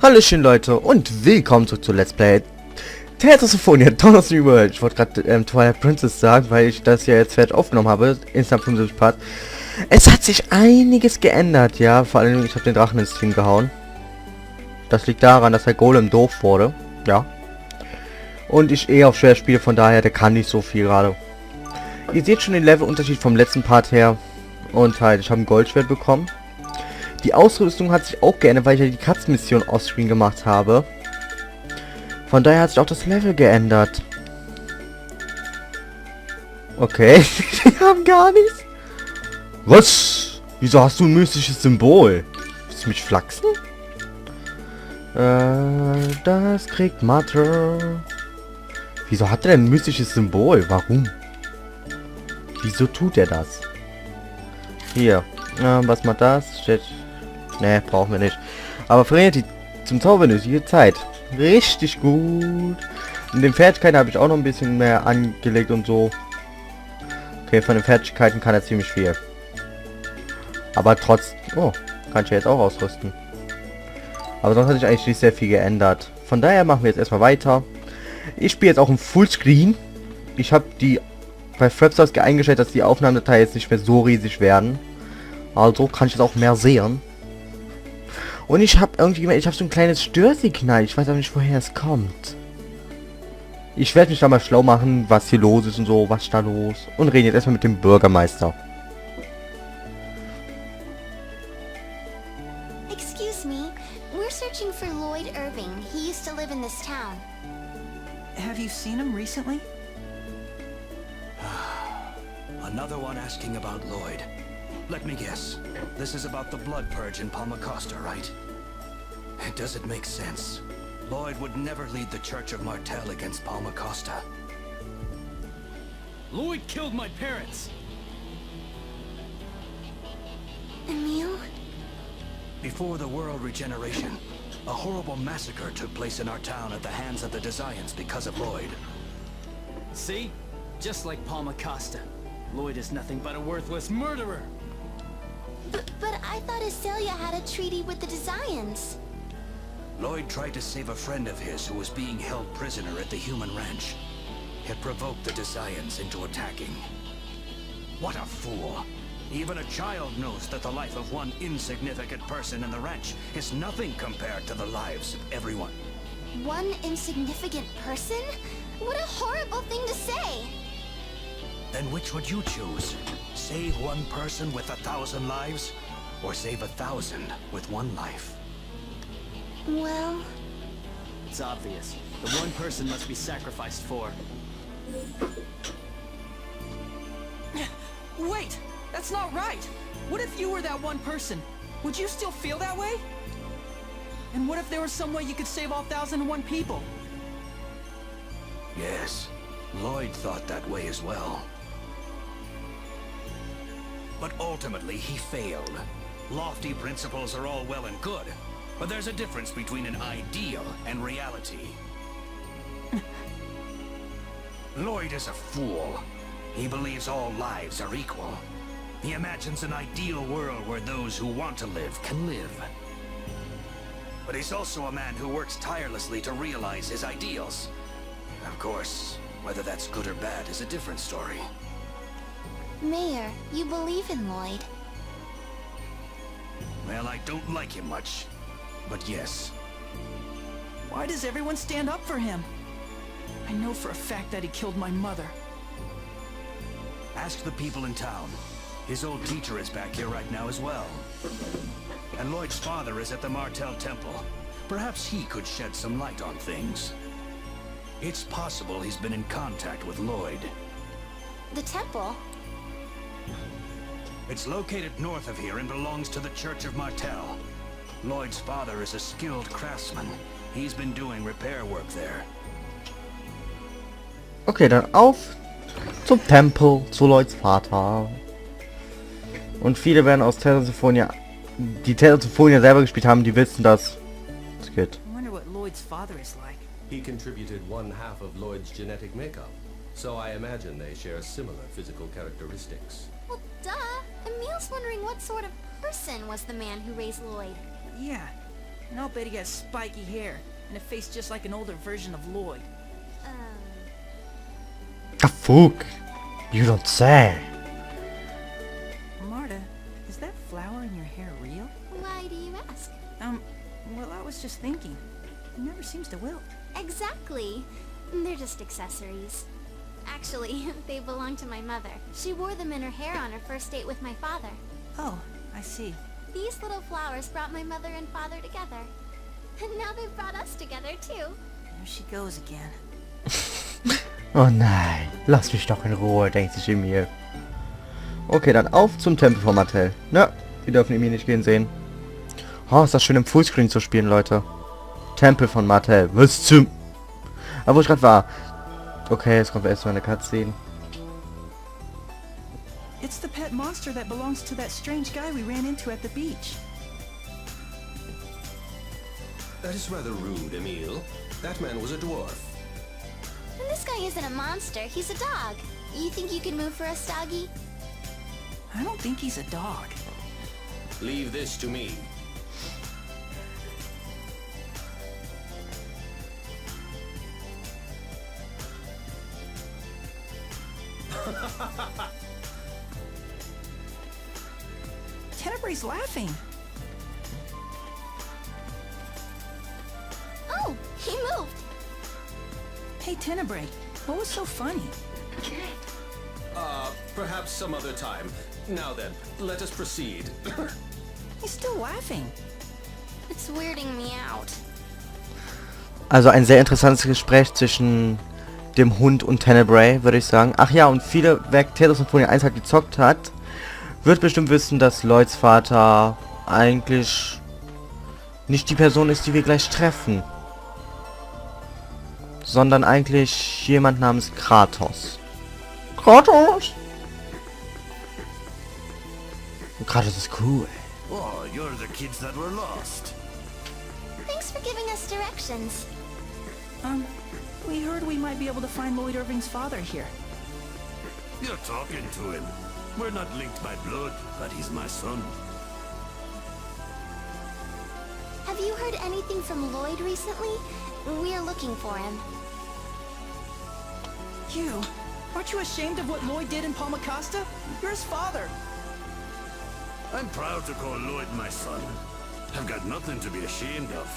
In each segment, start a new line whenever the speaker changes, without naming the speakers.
Hallöchen Leute und willkommen zurück zu Let's Play Symphonia, Dawn of the World. Ich wollte gerade Twilight Princess sagen, weil ich das ja jetzt fertig aufgenommen habe, insgesamt 75 Part. Es hat sich einiges geändert, ja, vor allem ich habe den Drachen ins Stream gehauen. Das liegt daran, dass der Golem doof wurde, ja. Und ich auf schwer spiele, von daher, der kann nicht so viel gerade. Ihr seht schon den Levelunterschied vom letzten Part her. Und halt, ich habe ein Goldschwert bekommen. Die Ausrüstung hat sich auch geändert, weil ich ja die Katzenmission offscreen gemacht habe. Von daher hat sich auch das Level geändert. Okay, die haben gar nichts. Was? Wieso hast du ein mystisches Symbol? Willst du mich flachsen? Das kriegt Mathe. Wieso hat er denn ein mystisches Symbol? Warum? Wieso tut er das? Hier. Was macht das? Steht. Ne, brauchen wir nicht. Aber verringert die zum Zauber nötige Zeit. Richtig gut. In den Fertigkeiten habe ich auch noch ein bisschen mehr angelegt und so. Okay, von den Fertigkeiten kann er ziemlich viel. Aber trotz... Oh, kann ich ja jetzt auch ausrüsten. Aber sonst hat sich eigentlich nicht sehr viel geändert. Von daher machen wir jetzt erstmal weiter. Ich spiele jetzt auch im Fullscreen. Ich habe die bei Frapstars eingestellt, dass die Aufnahmedatei jetzt nicht mehr so riesig werden. Also kann ich jetzt auch mehr sehen. Und ich habe irgendwie, ich habe so ein kleines Störsignal. Ich weiß aber nicht, woher es kommt. Ich werde mich da mal schlau machen, was hier los ist und so, was da los. Und rede jetzt erstmal mit dem Bürgermeister.
Excuse me, we're searching for Lloyd Irving. He used to live in this town.
Have you seen him recently?
Another one asking about Lloyd. Let me guess. This is about the blood purge in Palmacosta, right? Does it make sense? Lloyd would never lead the Church of Martel against Palmacosta.
Lloyd killed my parents!
Emil?
Before the World Regeneration, a horrible massacre took place in our town at the hands of the Desians because of Lloyd.
See? Just like Palmacosta. Lloyd is nothing but a worthless murderer!
But I thought Acelia had a treaty with the Desians.
Lloyd tried to save a friend of his who was being held prisoner at the human ranch. It provoked the Desians into attacking. What a fool! Even a child knows that the life of one insignificant person in the ranch is nothing compared to the lives of everyone.
One insignificant person? What a horrible thing to say!
Then which would you choose? Save one person with 1,000 lives? Or save 1,000 with one life?
Well...
It's obvious. The one person must be sacrificed for.
Wait! That's not right! What if you were that one person? Would you still feel that way? And what if there was some way you could save all 1,001 people?
Yes, Lloyd thought that way as well. But ultimately, he failed. Lofty principles are all well and good, but there's a difference between an ideal and reality. Lloyd is a fool. He believes all lives are equal. He imagines an ideal world where those who want to live can live. But he's also a man who works tirelessly to realize his ideals. Of course, whether that's good or bad is a different story.
Mayor, you believe in Lloyd.
Well, I don't like him much, but yes.
Why does everyone stand up for him? I know for a fact that he killed my mother.
Ask the people in town. His old teacher is back here right now as well. And Lloyd's father is at the Martel Temple. Perhaps he could shed some light on things. It's possible he's been in contact with Lloyd.
The temple?
It's located north of here and belongs to the Church of Martel. Lloyd's father is a skilled craftsman. He's been doing repair work there.
Okay, dann auf zum Tempel zu Lloyds Vater. Und viele werden aus Symphonia, die Symphonia selber gespielt haben, die wissen, dass es geht.
I wonder what Lloyd's father is like.
He contributed 1/2 of Lloyd's genetic makeup, so I imagine they share similar physical characteristics.
Well, duh. Emil's wondering what sort of person was the man who raised Lloyd.
Yeah. And I'll bet he has spiky hair and a face just like an older version of Lloyd.
The fuck? You don't say.
Marta, is that flower in your hair real?
Why do you ask?
Well, I was just thinking. It never seems to wilt.
Exactly. They're just accessories. Actually, they belong to my mother. She wore them in her hair on her first date with my father.
Oh, I see.
These little flowers brought my mother and father together. And now they've brought us together too.
There she goes again.
Oh nein, lass mich doch in Ruhe, denkt sich Emil. Okay, dann auf zum Tempel von Mattel. Na, wir dürfen ihn hier nicht gehen sehen. Oh, ist das schön im Fullscreen zu spielen, Leute. Tempel von Mattel. Was zum... Aber wo ich gerade war. Okay, jetzt kommt erstmal eine Cutscene.
It's the pet monster that belongs to that strange guy we ran into at the beach.
That is rather rude, Emil. That man was a dwarf.
And this guy isn't a monster, he's a dog. You think you can move for us, doggy?
I don't think he's a dog.
Leave this to me.
Tenebrae's laughing.
Oh, he moved.
Hey, Tenebrae, what was so funny?
Perhaps some other time. Now then, let us proceed.
He's still laughing.
It's weirding me out.
Also ein sehr interessantes Gespräch zwischen dem Hund und Tenebrae, würde ich sagen. Ach ja, und viele, wer Symphonia 1 halt gezockt hat, wird bestimmt wissen, dass Lloyds Vater eigentlich nicht die Person ist, die wir gleich treffen. Sondern eigentlich jemand namens Kratos. Kratos! Und Kratos ist cool.
Oh, you're the kids that were lost.
Thanks for giving us directions.
We heard we might be able to find Lloyd Irving's father here.
You're talking to him. We're not linked by blood, but he's my son.
Have you heard anything from Lloyd recently? We're looking for him.
You? Aren't you ashamed of what Lloyd did in Palmacosta? You're his father.
I'm proud to call Lloyd my son. I've got nothing to be ashamed of.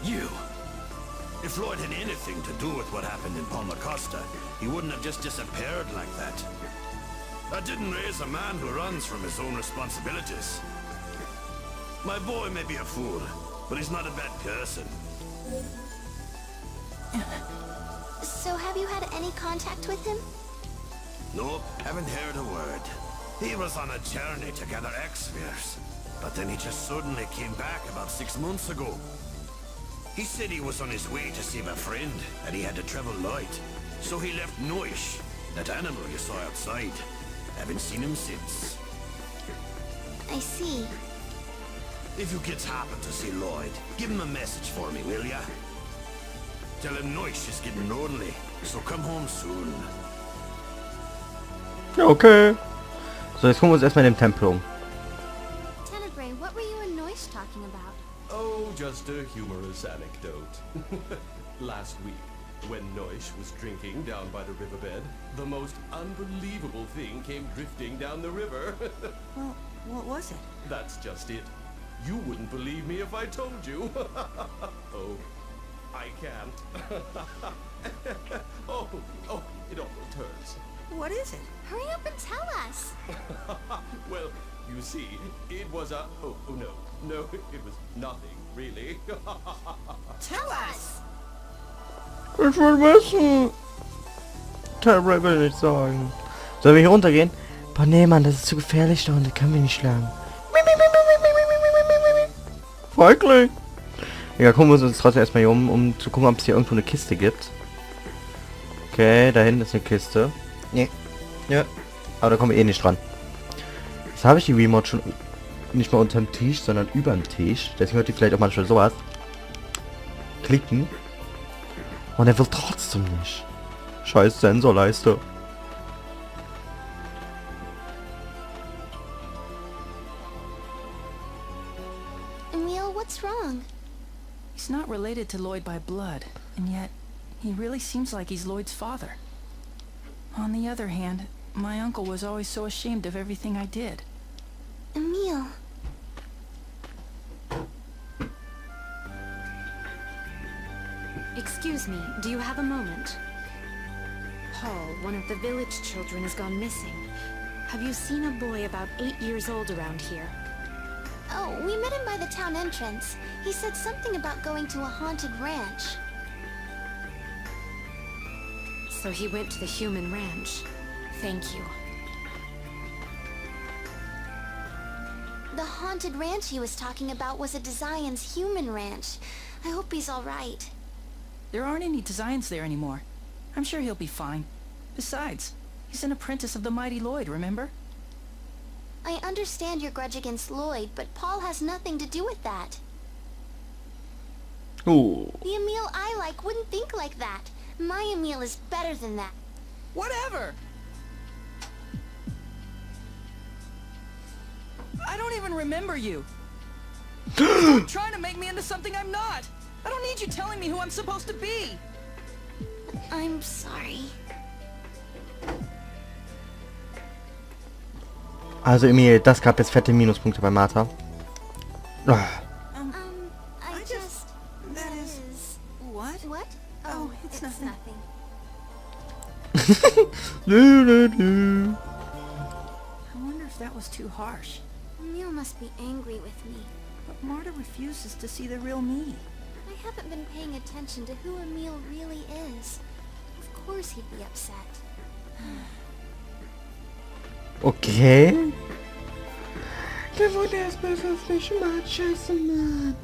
You. If Lloyd had anything to do with what happened in Palmacosta, he wouldn't have just disappeared like that. I didn't raise a man who runs from his own responsibilities. My boy may be a fool, but he's not a bad person.
So have you had any contact with him?
Nope, haven't heard a word. He was on a journey to gather X-spheres, but then he just suddenly came back about 6 months ago. He said he was on his way to save a friend, and he had to travel light. So he left Noish, that animal you saw outside. Haven't seen him since.
I see.
If you kids happen to see Lloyd, give him a message for me, will ya? Tell him Noish is getting lonely, so come home soon.
Okay. So, jetzt gucken wir uns erstmal in dem Tempel um.
Tenebrae, what were you and Noish talking about?
Oh, just a humorous anecdote. Last week, when Noish was drinking down by the riverbed, the most unbelievable thing came drifting down the river.
Well, what was it?
That's just it. You wouldn't believe me if I told you. Oh, I can't. oh, it almost hurts.
What is it?
Hurry up and tell us.
Well, you see, it was a... Oh, no, it was nothing, really.
Tell us!
Ich will wissen. Tenebrae will nicht sagen. Sollen wir hier runtergehen? Boah, nee, Mann, das ist zu gefährlich da und das können wir nicht schlagen. Feigling. Ja, gucken wir uns trotzdem erstmal hier um zu gucken, ob es hier irgendwo eine Kiste gibt. Okay, da hinten ist eine Kiste. Nee. Ja. Aber da kommen wir eh nicht dran. Jetzt habe ich die Remote schon nicht mal unterm Tisch, sondern über dem Tisch. Deswegen hört ihr vielleicht auch manchmal sowas. Klicken. Und er will trotzdem nicht. Scheiß Sensorleiste.
What's wrong?
He's not related to Lloyd by blood, and yet he really seems like he's Lloyd's father. On the other hand, my uncle was always so ashamed of everything I did.
Emil.
Excuse me, do you have a moment? Paul, one of the village children, has gone missing. Have you seen a boy about 8 years old around here?
Oh, we met him by the town entrance. He said something about going to a haunted ranch.
So he went to the human ranch. Thank you.
The haunted ranch he was talking about was a Desian's human ranch. I hope he's all right.
There aren't any designs there anymore. I'm sure he'll be fine. Besides, he's an apprentice of the mighty Lloyd, remember?
I understand your grudge against Lloyd, but Paul has nothing to do with that.
Oh.
The Emil I like wouldn't think like that. My Emil is better than that.
Whatever! I don't even remember you. Stop trying to make me into something I'm not. I don't need you telling me who I'm supposed to be.
I'm sorry.
Also Emil, das gab jetzt fette Minuspunkte bei Martha. Ah.
I just...
That is... What?
What?
Oh, it's nothing. I wonder if that was too harsh.
Emil must be angry with me.
But Marta refuses to see the real me.
I haven't been paying attention to who Emil really is. Of course he'd be upset.
Okay. Der wurde erstmal für Fischmarkt. Scheiße, Mann.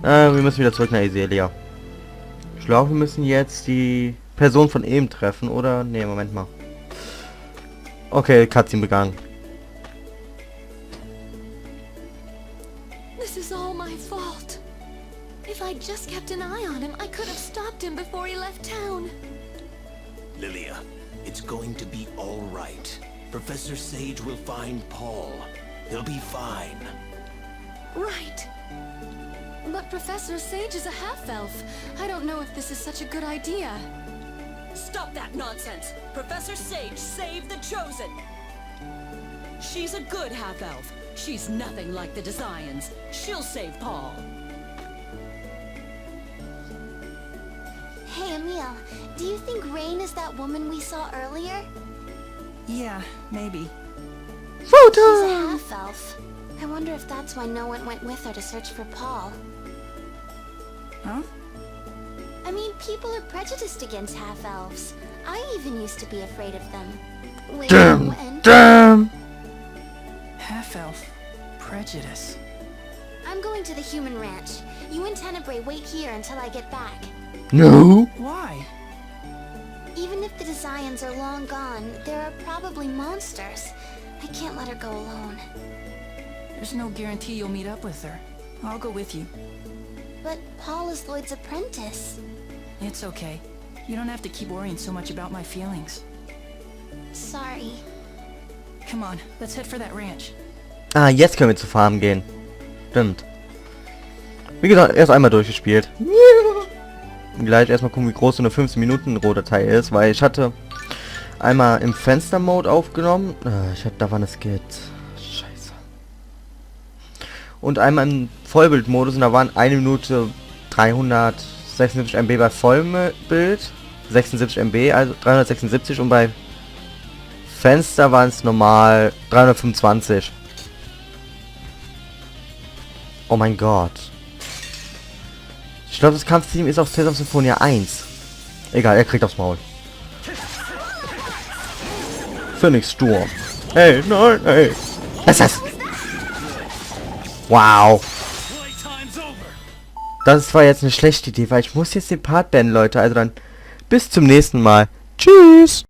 Wir müssen wieder zurück nach Iselia. Ich glaube, wir müssen jetzt die Person von eben treffen, oder? Ne, Moment mal. Okay, Cutscene begangen.
This is all my fault. If I'd just kept an eye on him, I could have stopped him before he left town.
Lilia, it's going to be all right. Professor Sage will find Paul. He'll be fine.
Right. But Professor Sage is a half-elf. I don't know if this is such a good idea.
Stop that nonsense! Professor Sage saved the Chosen! She's a good half-elf. She's nothing like the Desians. She'll save Paul.
Hey, Emil, do you think Rain is that woman we saw earlier?
Yeah, maybe.
She's a half-elf. I wonder if that's why no one went with her to search for Paul.
Huh?
I mean, people are prejudiced against half-elves. I even used to be afraid of them. Way when...
Damn!
Half-elf. Prejudice.
I'm going to the human ranch. You and Tenebrae wait here until I get back.
No!
Why?
Even if the Desians are long gone, there are probably monsters. I can't let her go alone.
There's no guarantee you'll meet up with her. I'll go with you.
But Paul is Lloyd's apprentice.
It's okay. You don't have to keep worrying so much about my feelings.
Sorry.
Come on, let's head for that ranch.
Ah, jetzt können wir zur Farm gehen. Stimmt. Wie gesagt, erst einmal durchgespielt. Gleich erstmal gucken, wie groß so eine 15 Minuten Rohdatei ist, weil ich hatte einmal im Fenster-Mode aufgenommen. Da war eine Skit. Scheiße. Und einmal im Vollbildmodus und da waren 1 Minute 376 MB bei Vollbild, 76 MB, also 376 und bei Fenster waren es normal 325. Oh mein Gott. Ich glaube, das Kampfteam ist auf Tales of Symphonia 1. Egal, er kriegt aufs Maul. Phoenix Sturm. Hey, nein, hey. Was ist das? Wow. Das ist zwar jetzt eine schlechte Idee, weil ich muss jetzt den Part beenden, Leute. Also dann bis zum nächsten Mal. Tschüss.